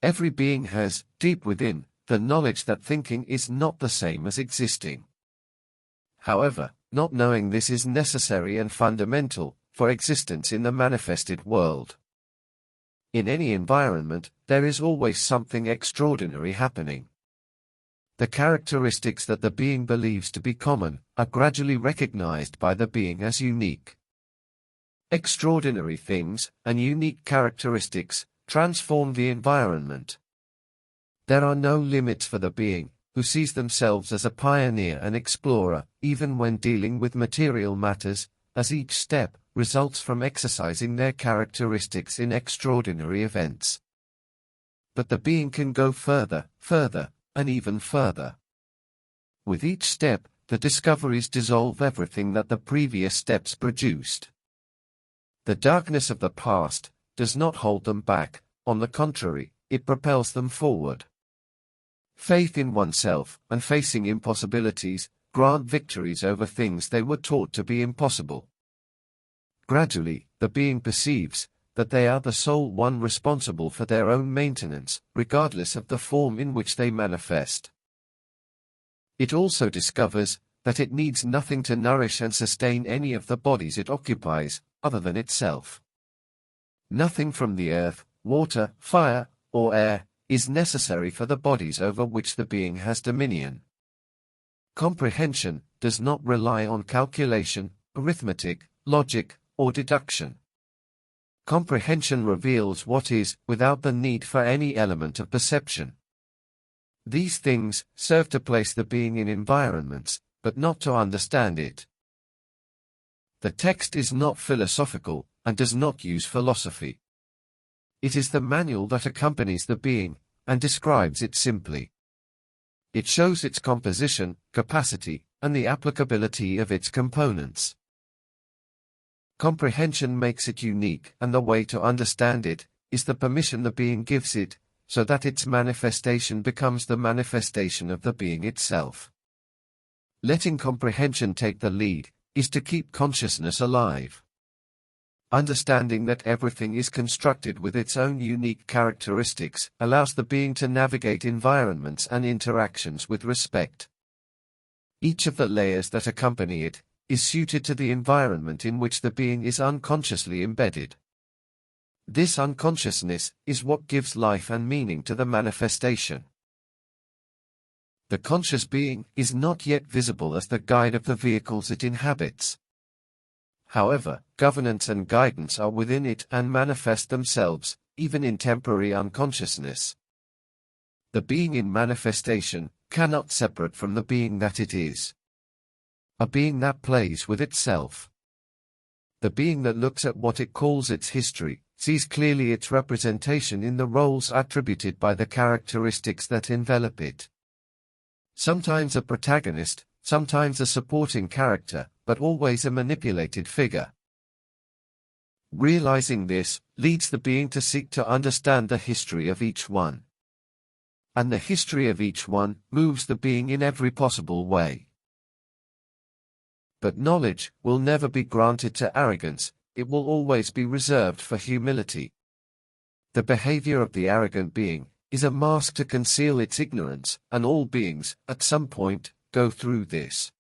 Every being has, deep within, the knowledge that thinking is not the same as existing. However, not knowing this is necessary and fundamental for existence in the manifested world. In any environment, there is always something extraordinary happening. The characteristics that the being believes to be common are gradually recognized by the being as unique. Extraordinary things and unique characteristics transform the environment. There are no limits for the being, who sees themselves as a pioneer and explorer, even when dealing with material matters, as each step results from exercising their characteristics in extraordinary events. But the being can go further, and even further. With each step, the discoveries dissolve everything that the previous steps produced. The darkness of the past does not hold them back, on the contrary, it propels them forward. Faith in oneself and facing impossibilities grant victories over things they were taught to be impossible. Gradually, the being perceives that they are the sole one responsible for their own maintenance, regardless of the form in which they manifest. It also discovers that it needs nothing to nourish and sustain any of the bodies it occupies, other than itself. Nothing from the earth, water, fire, or air is necessary for the bodies over which the being has dominion. Comprehension does not rely on calculation, arithmetic, logic, or deduction. Comprehension reveals what is, without the need for any element of perception. These things serve to place the being in environments, but not to understand it. The text is not philosophical, and does not use philosophy. It is the manual that accompanies the being, and describes it simply. It shows its composition, capacity, and the applicability of its components. Comprehension makes it unique, and the way to understand it is the permission the being gives it, so that its manifestation becomes the manifestation of the being itself. Letting comprehension take the lead is to keep consciousness alive. Understanding that everything is constructed with its own unique characteristics allows the being to navigate environments and interactions with respect. Each of the layers that accompany it is suited to the environment in which the being is unconsciously embedded. This unconsciousness is what gives life and meaning to the manifestation. The conscious being is not yet visible as the guide of the vehicles it inhabits. However, governance and guidance are within it and manifest themselves, even in temporary unconsciousness. The being in manifestation cannot separate from the being that it is. A being that plays with itself. The being that looks at what it calls its history, sees clearly its representation in the roles attributed by the characteristics that envelop it. Sometimes a protagonist, sometimes a supporting character, but always a manipulated figure. Realizing this leads the being to seek to understand the history of each one. And the history of each one moves the being in every possible way. But knowledge will never be granted to arrogance, it will always be reserved for humility. The behavior of the arrogant being is a mask to conceal its ignorance, and all beings, at some point, go through this.